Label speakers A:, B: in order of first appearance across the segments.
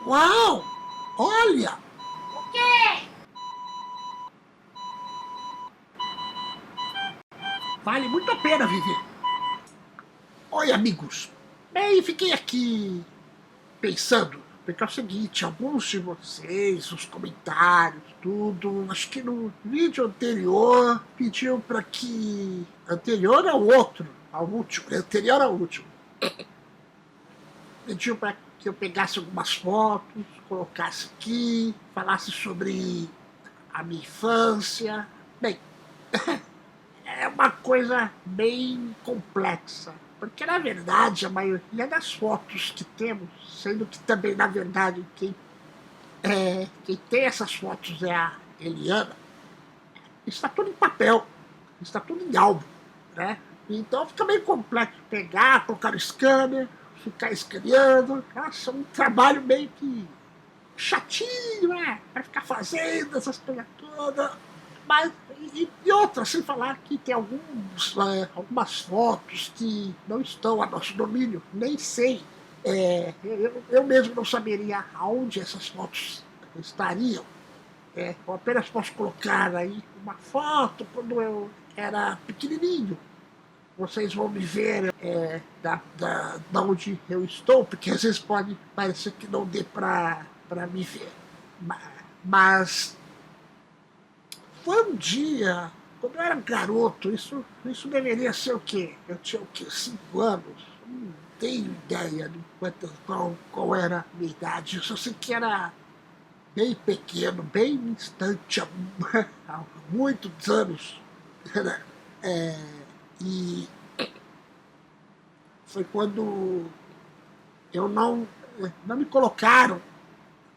A: Uau! Olha!
B: O quê?
A: Vale muito a pena viver. Oi, amigos. Bem, fiquei aqui pensando, porque é o seguinte, alguns de vocês, os comentários, tudo, acho que no vídeo anterior pediu para que. Anterior ao outro, ao último, anterior ao último. Pediu para que eu pegasse algumas fotos, colocasse aqui, falasse sobre a minha infância. Bem, é uma coisa bem complexa, porque na verdade a maioria das fotos que temos, sendo que também na verdade quem tem essas fotos é a Eliana, está tudo em papel, está tudo em álbum, né? Então fica meio complexo pegar, colocar no scanner, ficar escaneando. Nossa, é um trabalho meio que chatinho, né? Para ficar fazendo essas coisas todas. Mas, e outra, sem falar que tem algumas fotos que não estão a nosso domínio, nem sei. Eu mesmo não saberia aonde essas fotos estariam. Eu apenas posso colocar aí uma foto quando eu era pequenininho. Vocês vão me ver da onde eu estou, porque às vezes pode parecer que não dê para me ver. Mas foi um dia, quando eu era garoto, isso deveria ser o quê? Eu tinha o quê? 5 anos? Não tenho ideia de qual era a minha idade. Eu só sei que era bem pequeno, bem distante, há muitos anos. É, e foi quando eu não me colocaram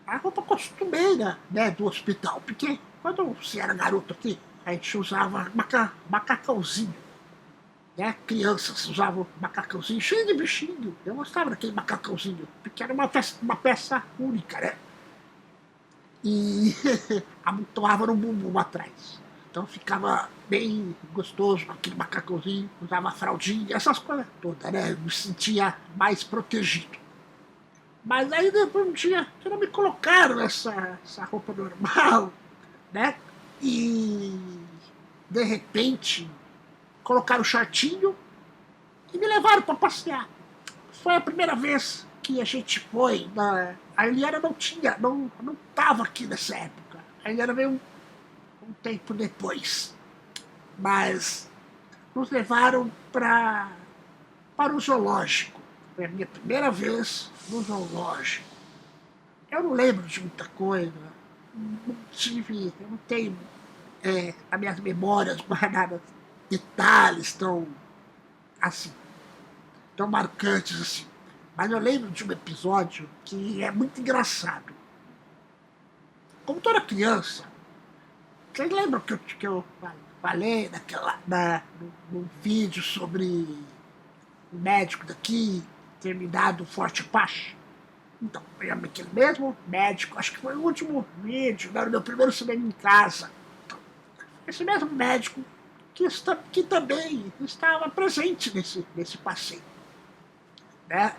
A: a roupa costumeira, né, do hospital. Porque quando você era garoto aqui, a gente usava macacãozinho. Né? Crianças usavam macacãozinho cheio de bichinho. Eu gostava daquele macacãozinho, porque era uma peça única, né? E amontoava no bumbum atrás. Então ficava bem gostoso aquele macacãozinho, usava fraldinha, essas coisas todas, né? Eu me sentia mais protegido. Mas aí depois um dia que não me colocaram essa roupa normal, né? E de repente colocaram o shortinho e me levaram para passear. Foi a primeira vez que a gente foi. A Eliana não estava aqui nessa época. A Eliana veio um tempo depois. Mas nos levaram para o zoológico. Foi a minha primeira vez no zoológico. Eu não lembro de muita coisa. Eu não tenho as minhas memórias guardadas detalhes assim, tão marcantes assim. Mas eu lembro de um episódio que é muito engraçado. Como toda criança, vocês lembram que eu falei no vídeo sobre o médico daqui ter me dado forte Apache? Então, foi aquele mesmo médico, acho que foi o último vídeo, era o meu primeiro cinema em casa. Então, esse mesmo médico que também estava presente nesse passeio. Né?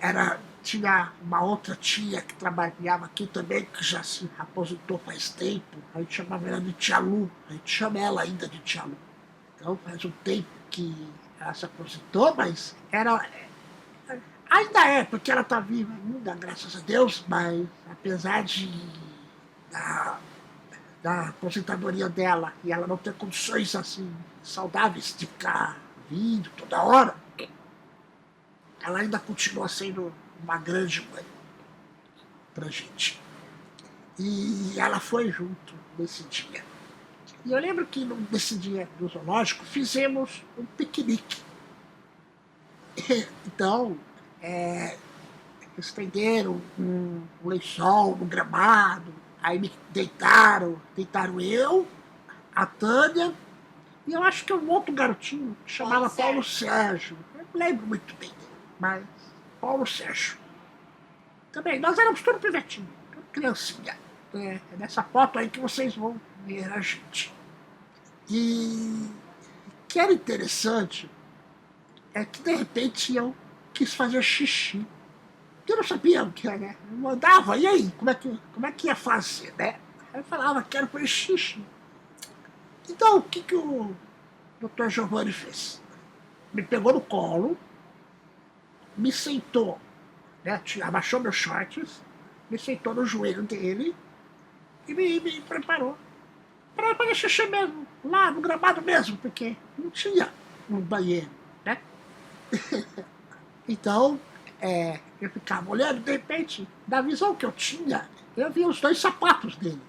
A: Tinha uma outra tia que trabalhava aqui também, que já se aposentou faz tempo. A gente chamava ela de Tia Lu, a gente chama ela ainda de Tia Lu. Então faz um tempo que ela se aposentou, mas ainda é, porque ela está viva ainda, graças a Deus, mas apesar da, da aposentadoria dela e ela não ter condições assim saudáveis de ficar vindo toda hora, ela ainda continua sendo uma grande mãe pra gente. E ela foi junto nesse dia. E eu lembro que nesse dia do zoológico fizemos um piquenique. Então, estenderam um lençol no gramado, aí me deitaram eu, a Tânia, e eu acho que um outro garotinho que chamava Paulo Sérgio. Eu não lembro muito bem dele, mas Paulo Sérgio. Também, nós éramos tudo pivetinho, tudo criancinha. É nessa foto aí que vocês vão ver a gente. E o que era interessante é que de repente eu quis fazer xixi. eu não sabia o que era, né? Eu mandava, e aí, como é que ia fazer, né? Aí eu falava, quero fazer xixi. Então, o que o doutor Giovanni fez? Me pegou no colo, me sentou, né? Abaixou meus shorts, me sentou no joelho dele e me preparou para fazer xixi mesmo, lá no gramado mesmo, porque não tinha um banheiro, né? Então, eu ficava olhando, de repente, da visão que eu tinha, eu vi os dois sapatos dele.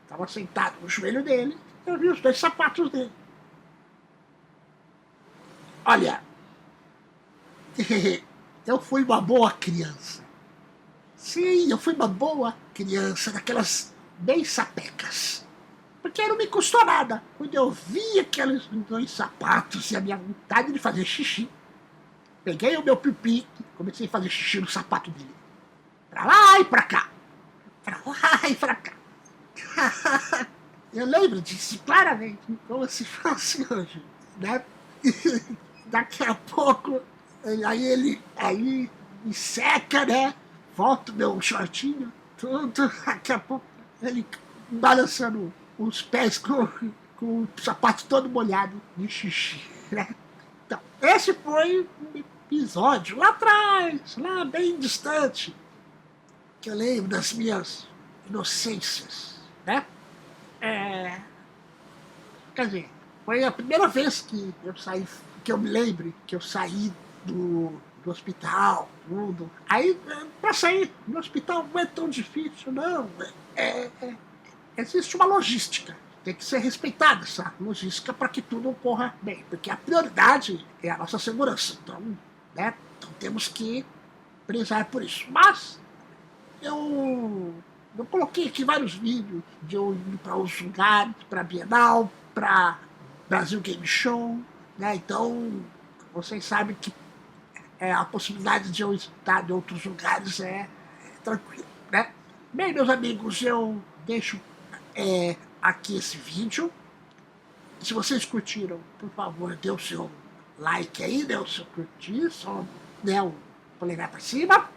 A: Estava sentado no joelho dele, eu vi os dois sapatos dele. Olha, eu fui uma boa criança. Sim, eu fui uma boa criança, daquelas bem sapecas. Porque não me custou nada. Quando eu vi aqueles dois sapatos e a minha vontade de fazer xixi, peguei o meu pipi e comecei a fazer xixi no sapato dele. Pra lá e pra cá. Pra lá e pra cá. Eu lembro disso claramente, como se fosse hoje, né? Daqui a pouco, aí me seca, né? Volta o meu shortinho, tudo. Daqui a pouco ele balançando os pés com o sapato todo molhado de xixi, né? Então, esse foi um episódio lá atrás, lá bem distante, que eu lembro das minhas inocências, né? É, quer dizer, foi a primeira vez que eu saí, que eu me lembre, que eu saí do hospital, tudo. Aí, pra sair do hospital não é tão difícil, não. Existe uma logística. Tem que ser respeitada essa logística para que tudo ocorra bem. Porque a prioridade é a nossa segurança. Então, né, então temos que prezar por isso. Mas eu coloquei aqui vários vídeos de eu indo para os lugares, para Bienal, para Brasil Game Show, né? Então, vocês sabem que a possibilidade de eu estar em outros lugares é tranquilo, né? Bem, meus amigos, eu deixo aqui esse vídeo. Se vocês curtiram, por favor, dê o seu like aí, dê o seu curtir, só dê o polegar para cima.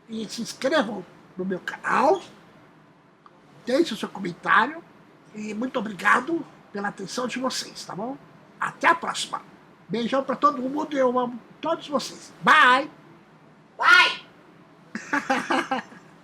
A: E se inscrevam no meu canal, deixe o seu comentário e muito obrigado pela atenção de vocês, tá bom? Até a próxima. Beijão pra todo mundo e eu amo todos vocês. Bye!
B: Vai!